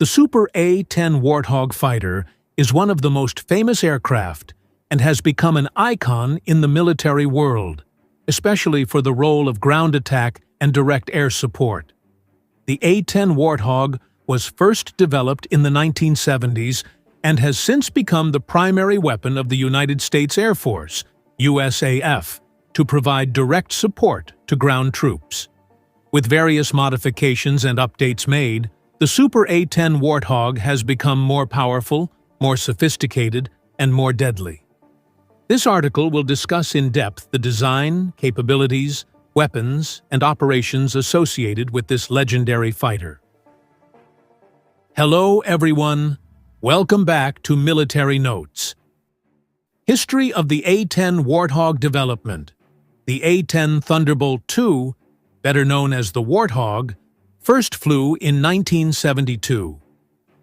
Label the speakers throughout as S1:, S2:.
S1: The Super A-10 Warthog fighter is one of the most famous aircraft and has become an icon in the military world, especially for the role of ground attack and direct air support. The A-10 Warthog was first developed in the 1970s and has since become the primary weapon of the United States Air Force, USAF, to provide direct support to ground troops. With various modifications and updates made, the Super A-10 Warthog has become more powerful, more sophisticated, and more deadly. This article will discuss in depth the design, capabilities, weapons, and operations associated with this legendary fighter. Hello, everyone. Welcome back to Military Notes. History of the A-10 Warthog development. The A-10 Thunderbolt II, better known as the Warthog, first flew in 1972.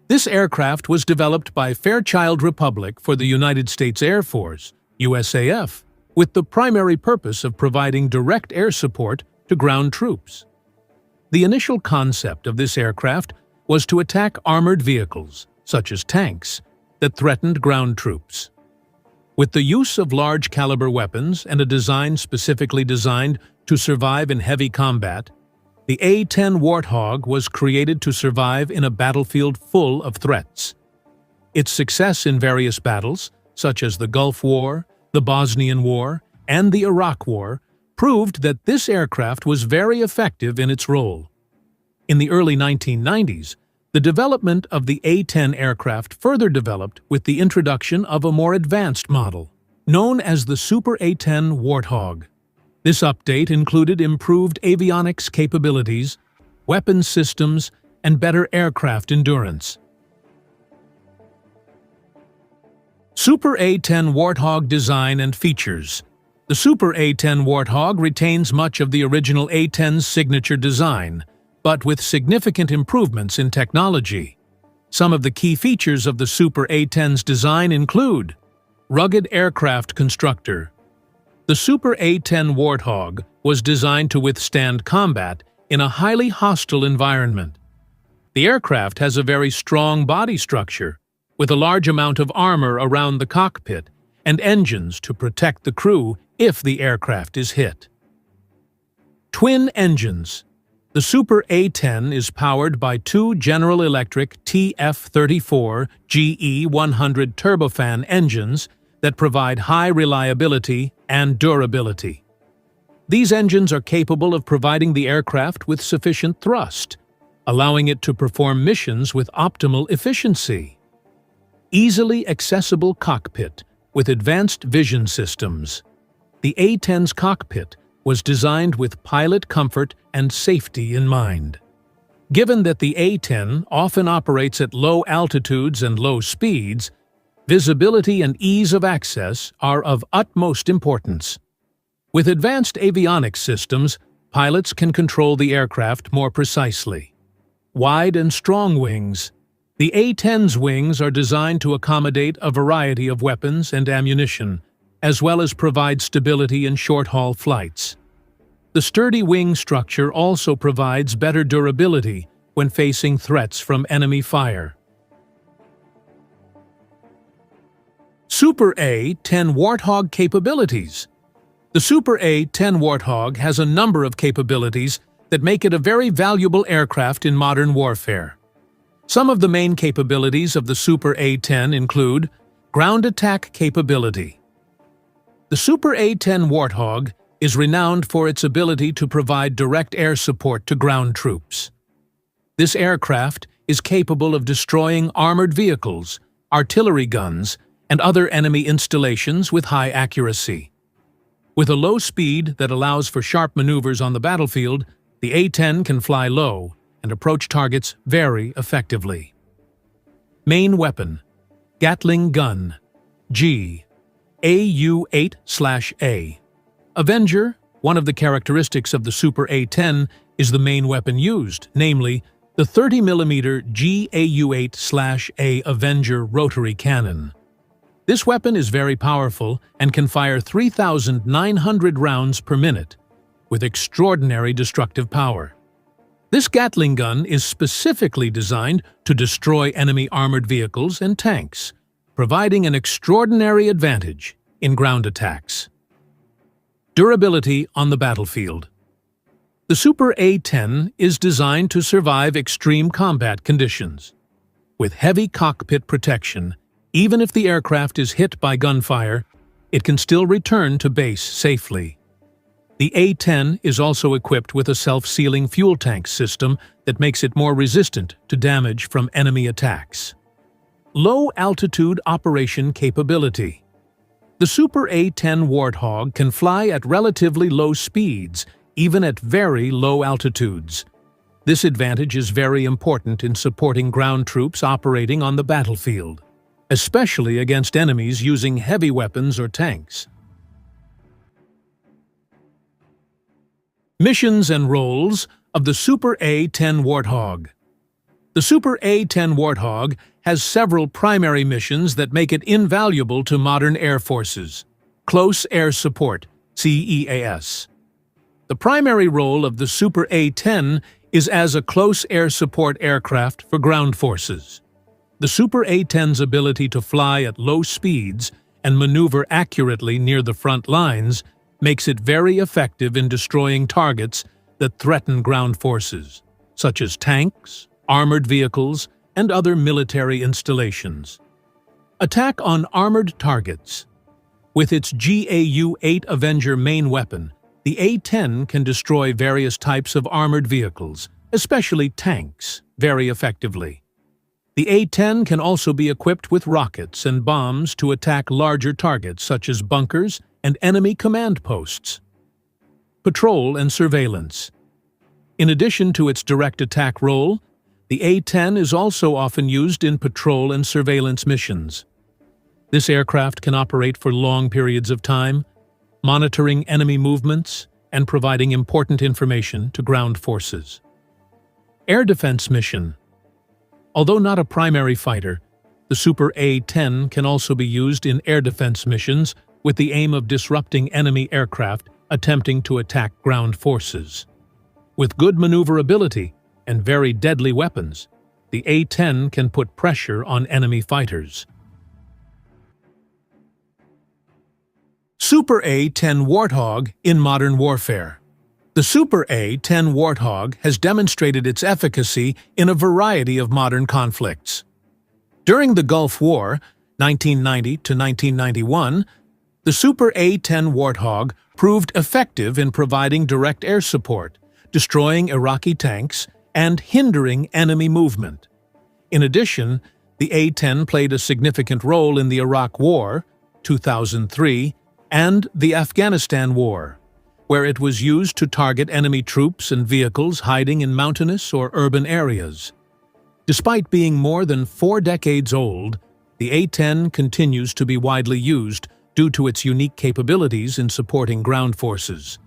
S1: This aircraft was developed by Fairchild Republic for the United States Air Force, USAF, with the primary purpose of providing direct air support to ground troops. The initial concept of this aircraft was to attack armored vehicles, such as tanks, that threatened ground troops. With the use of large-caliber weapons and a design specifically designed to survive in heavy combat, the A-10 Warthog was created to survive in a battlefield full of threats. Its success in various battles, such as the Gulf War, the Bosnian War, and the Iraq War, proved that this aircraft was very effective in its role. In the early 1990s, the development of the A-10 aircraft further developed with the introduction of a more advanced model, known as the Super A-10 Warthog. This update included improved avionics capabilities, weapons systems, and better aircraft endurance. Super A-10 Warthog design and features. The Super A-10 Warthog retains much of the original A-10's signature design, but with significant improvements in technology. Some of the key features of the Super A-10's design include rugged aircraft constructor. The Super A-10 Warthog was designed to withstand combat in a highly hostile environment. The aircraft has a very strong body structure, with a large amount of armor around the cockpit and engines to protect the crew if the aircraft is hit. Twin engines. The Super A-10 is powered by two General Electric TF-34 GE100 turbofan engines that provide high reliability and durability. These engines are capable of providing the aircraft with sufficient thrust, allowing it to perform missions with optimal efficiency. Easily accessible cockpit with advanced vision systems. The A-10's cockpit was designed with pilot comfort and safety in mind. Given that the A-10 often operates at low altitudes and low speeds, visibility and ease of access are of utmost importance. With advanced avionics systems, pilots can control the aircraft more precisely. Wide and strong wings. The A-10's wings are designed to accommodate a variety of weapons and ammunition, as well as provide stability in short-haul flights. The sturdy wing structure also provides better durability when facing threats from enemy fire. Super A-10 Warthog capabilities. The Super A-10 Warthog has a number of capabilities that make it a very valuable aircraft in modern warfare. Some of the main capabilities of the Super A-10 include ground attack capability. The Super A-10 Warthog is renowned for its ability to provide direct air support to ground troops. This aircraft is capable of destroying armored vehicles, artillery guns, and other enemy installations with high accuracy. With a low speed that allows for sharp maneuvers on the battlefield, the A-10 can fly low and approach targets very effectively. Main weapon: Gatling gun, G, AU-8/A. Avenger, one of the characteristics of the Super A-10, is the main weapon used, namely the 30mm GAU-8/A Avenger rotary cannon. This weapon is very powerful and can fire 3,900 rounds per minute, with extraordinary destructive power. This Gatling gun is specifically designed to destroy enemy armored vehicles and tanks, providing an extraordinary advantage in ground attacks. Durability on the battlefield. The Super A-10 is designed to survive extreme combat conditions. With heavy cockpit protection, even if the aircraft is hit by gunfire, it can still return to base safely. The A-10 is also equipped with a self-sealing fuel tank system that makes it more resistant to damage from enemy attacks. Low-altitude operation capability. The Super A-10 Warthog can fly at relatively low speeds, even at very low altitudes. This advantage is very important in supporting ground troops operating on the battlefield, especially against enemies using heavy weapons or tanks. Missions and roles of the Super A-10 Warthog. The Super A-10 Warthog has several primary missions that make it invaluable to modern air forces. Close Air Support, CEAS. The primary role of the Super A-10 is as a close air support aircraft for ground forces. The Super A-10's ability to fly at low speeds and maneuver accurately near the front lines makes it very effective in destroying targets that threaten ground forces, such as tanks, armored vehicles, and other military installations. Attack on armored targets. With its GAU-8 Avenger main weapon, the A-10 can destroy various types of armored vehicles, especially tanks, very effectively. The A-10 can also be equipped with rockets and bombs to attack larger targets such as bunkers and enemy command posts. Patrol and surveillance. In addition to its direct attack role, the A-10 is also often used in patrol and surveillance missions. This aircraft can operate for long periods of time, monitoring enemy movements and providing important information to ground forces. Air defense mission. Although not a primary fighter, the Super A-10 can also be used in air defense missions with the aim of disrupting enemy aircraft attempting to attack ground forces. With good maneuverability and very deadly weapons, the A-10 can put pressure on enemy fighters. Super A-10 Warthog in modern warfare. The Super A-10 Warthog has demonstrated its efficacy in a variety of modern conflicts. During the Gulf War, 1990 to 1991, the Super A-10 Warthog proved effective in providing direct air support, destroying Iraqi tanks, and hindering enemy movement. In addition, the A-10 played a significant role in the Iraq War, 2003, and the Afghanistan War, where it was used to target enemy troops and vehicles hiding in mountainous or urban areas. Despite being more than 4 decades old, the A-10 continues to be widely used due to its unique capabilities in supporting ground forces.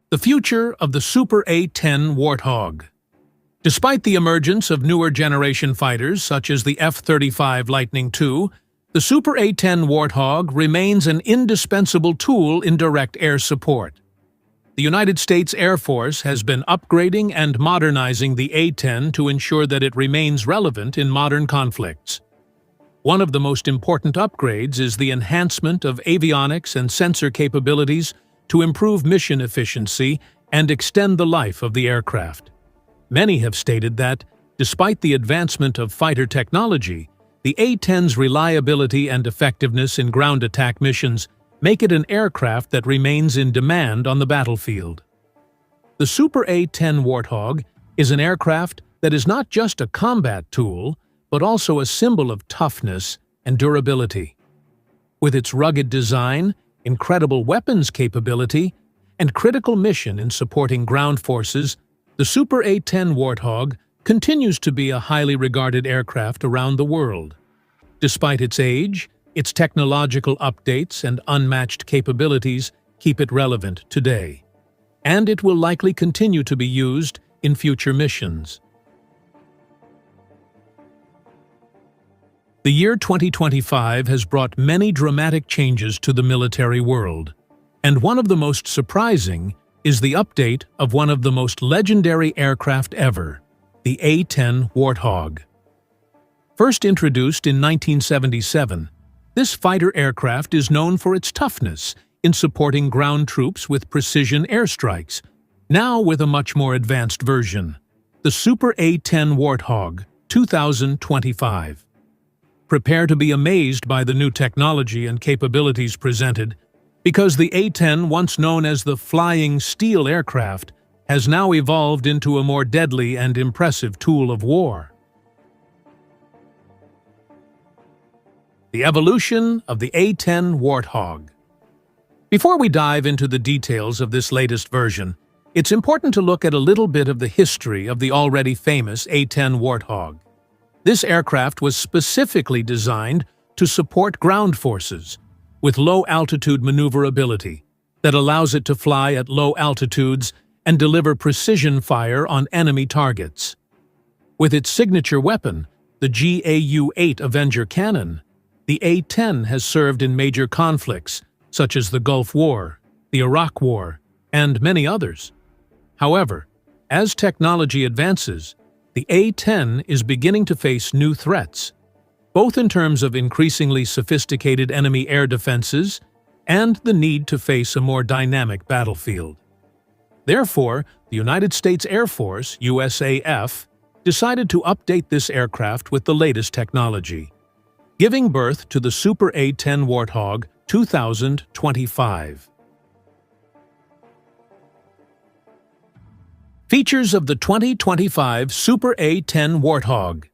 S1: The future of the Super A-10 Warthog. Despite the emergence of newer generation fighters such as the F-35 Lightning II, the Super A-10 Warthog remains an indispensable tool in direct air support. The United States Air Force has been upgrading and modernizing the A-10 to ensure that it remains relevant in modern conflicts. One of the most important upgrades is the enhancement of avionics and sensor capabilities to improve mission efficiency and extend the life of the aircraft. Many have stated that, despite the advancement of fighter technology, the A-10's reliability and effectiveness in ground attack missions make it an aircraft that remains in demand on the battlefield. The Super A-10 Warthog is an aircraft that is not just a combat tool, but also a symbol of toughness and durability. With its rugged design, incredible weapons capability, and critical mission in supporting ground forces, the Super A-10 Warthog continues to be a highly regarded aircraft around the world. Despite its age, its technological updates and unmatched capabilities keep it relevant today, and it will likely continue to be used in future missions. The year 2025 has brought many dramatic changes to the military world, and one of the most surprising is the update of one of the most legendary aircraft ever, the A-10 Warthog. First introduced in 1977, this fighter aircraft is known for its toughness in supporting ground troops with precision airstrikes, now with a much more advanced version, the Super A-10 Warthog 2025. Prepare to be amazed by the new technology and capabilities presented, because the A-10, once known as the Flying Steel aircraft, has now evolved into a more deadly and impressive tool of war. The evolution of the A-10 Warthog. Before we dive into the details of this latest version, it's important to look at a little bit of the history of the already famous A-10 Warthog. This aircraft was specifically designed to support ground forces with low-altitude maneuverability that allows it to fly at low altitudes and deliver precision fire on enemy targets. With its signature weapon, the GAU-8 Avenger cannon, the A-10 has served in major conflicts such as the Gulf War, the Iraq War, and many others. However, as technology advances, the A-10 is beginning to face new threats, both in terms of increasingly sophisticated enemy air defenses and the need to face a more dynamic battlefield. Therefore, the United States Air Force, USAF, decided to update this aircraft with the latest technology, giving birth to the Super A-10 Warthog 2025. Features of the 2025 Super A-10 Warthog.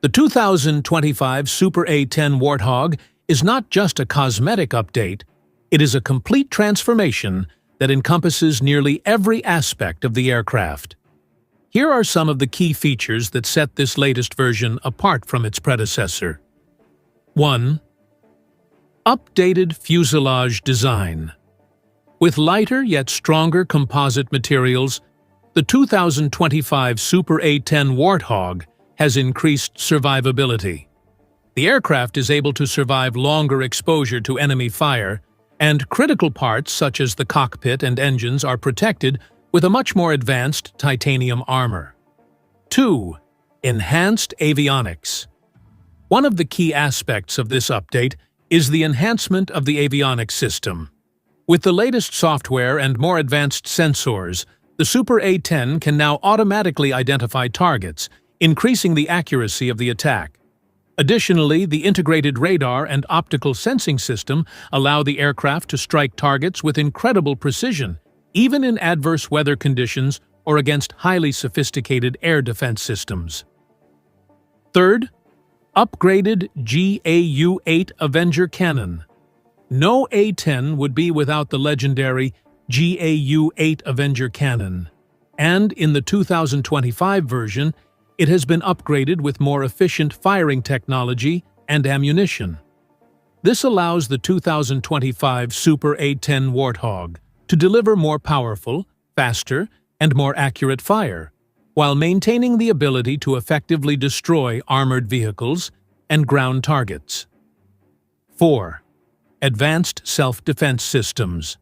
S1: The 2025 Super A-10 Warthog is not just a cosmetic update, it is a complete transformation that encompasses nearly every aspect of the aircraft. Here are some of the key features that set this latest version apart from its predecessor. 1. Updated fuselage design. With lighter yet stronger composite materials, the 2025 Super A-10 Warthog has increased survivability. The aircraft is able to survive longer exposure to enemy fire, and critical parts such as the cockpit and engines are protected with a much more advanced titanium armor. 2. Enhanced avionics. One of the key aspects of this update is the enhancement of the avionics system. With the latest software and more advanced sensors, the Super A-10 can now automatically identify targets, increasing the accuracy of the attack. Additionally, the integrated radar and optical sensing system allow the aircraft to strike targets with incredible precision, even in adverse weather conditions or against highly sophisticated air defense systems. Third, upgraded GAU-8 Avenger cannon. No A-10 would be without the legendary GAU-8 Avenger cannon, and in the 2025 version, it has been upgraded with more efficient firing technology and ammunition. This allows the 2025 Super A-10 Warthog to deliver more powerful, faster, and more accurate fire, while maintaining the ability to effectively destroy armored vehicles and ground targets. 4. Advanced self-defense systems.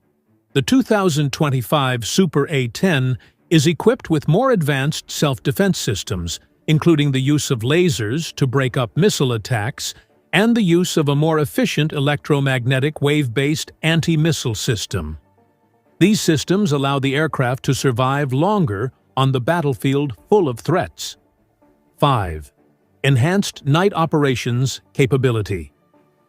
S1: The 2025 Super A-10 is equipped with more advanced self-defense systems, including the use of lasers to break up missile attacks and the use of a more efficient electromagnetic wave-based anti-missile system. These systems allow the aircraft to survive longer on the battlefield full of threats. 5. Enhanced night operations capability.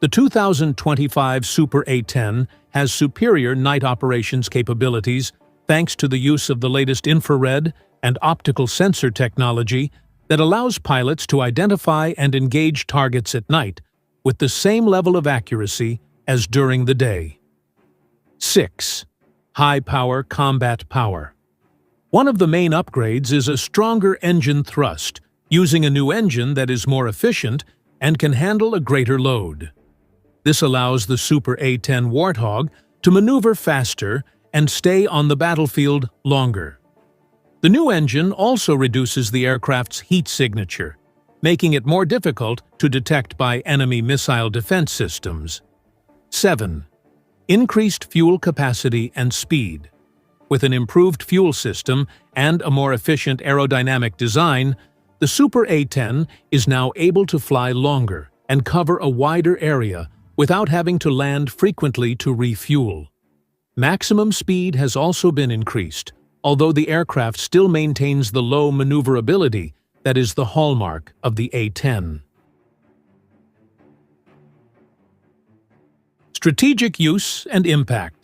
S1: The 2025 Super A-10 has superior night operations capabilities thanks to the use of the latest infrared and optical sensor technology that allows pilots to identify and engage targets at night with the same level of accuracy as during the day. 6. High-power combat power. One of the main upgrades is a stronger engine thrust, using a new engine that is more efficient and can handle a greater load. This allows the Super A-10 Warthog to maneuver faster and stay on the battlefield longer. The new engine also reduces the aircraft's heat signature, making it more difficult to detect by enemy missile defense systems. 7. Increased fuel capacity and speed. With an improved fuel system and a more efficient aerodynamic design, the Super A-10 is now able to fly longer and cover a wider area without having to land frequently to refuel. Maximum speed has also been increased, although the aircraft still maintains the low maneuverability that is the hallmark of the A-10. Strategic use and impact.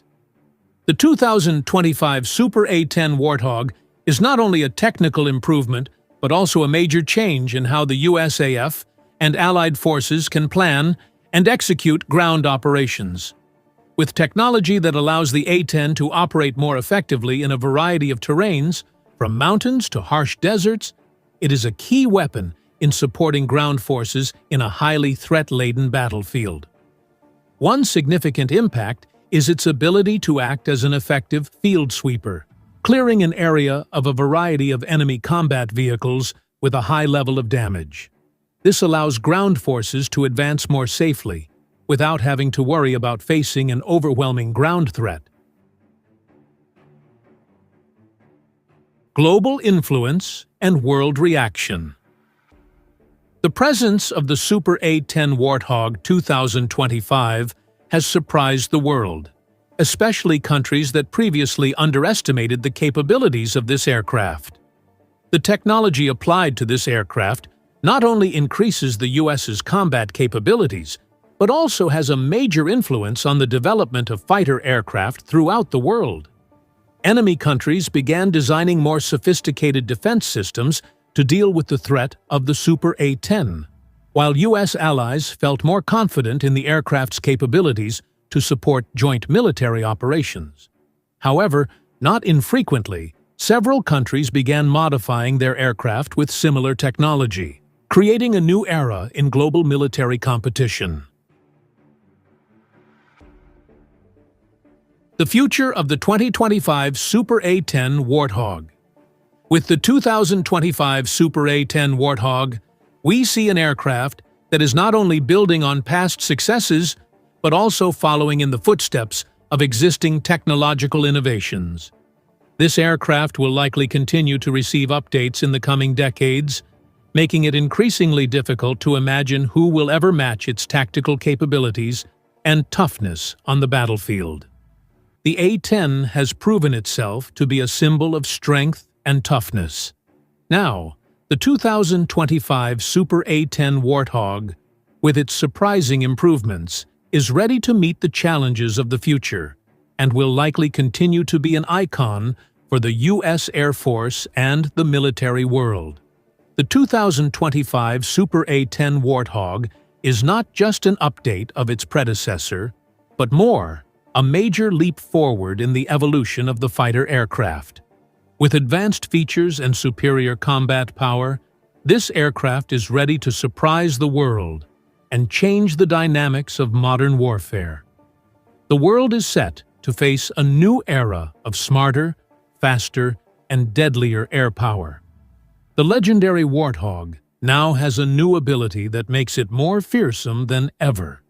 S1: The 2025 Super A-10 Warthog is not only a technical improvement, but also a major change in how the USAF and Allied forces can plan and execute ground operations. With technology that allows the A-10 to operate more effectively in a variety of terrains, from mountains to harsh deserts, it is a key weapon in supporting ground forces in a highly threat-laden battlefield. One significant impact is its ability to act as an effective field sweeper, clearing an area of a variety of enemy combat vehicles with a high level of damage. This allows ground forces to advance more safely, without having to worry about facing an overwhelming ground threat. Global influence and world reaction. The presence of the Super A-10 Warthog 2025 has surprised the world, especially countries that previously underestimated the capabilities of this aircraft. The technology applied to this aircraft not only increases the US's combat capabilities, but also has a major influence on the development of fighter aircraft throughout the world. Enemy countries began designing more sophisticated defense systems to deal with the threat of the Super A-10, while U.S. allies felt more confident in the aircraft's capabilities to support joint military operations. However, not infrequently, several countries began modifying their aircraft with similar technology, creating a new era in global military competition. The future of the 2025 Super A-10 Warthog. With the 2025 Super A-10 Warthog, we see an aircraft that is not only building on past successes, but also following in the footsteps of existing technological innovations. This aircraft will likely continue to receive updates in the coming decades, making it increasingly difficult to imagine who will ever match its tactical capabilities and toughness on the battlefield. The A-10 has proven itself to be a symbol of strength and toughness. Now, the 2025 Super A-10 Warthog, with its surprising improvements, is ready to meet the challenges of the future and will likely continue to be an icon for the U.S. Air Force and the military world. The 2025 Super A-10 Warthog is not just an update of its predecessor, but more, a major leap forward in the evolution of the fighter aircraft. With advanced features and superior combat power, this aircraft is ready to surprise the world and change the dynamics of modern warfare. The world is set to face a new era of smarter, faster, and deadlier air power. The legendary Warthog now has a new ability that makes it more fearsome than ever.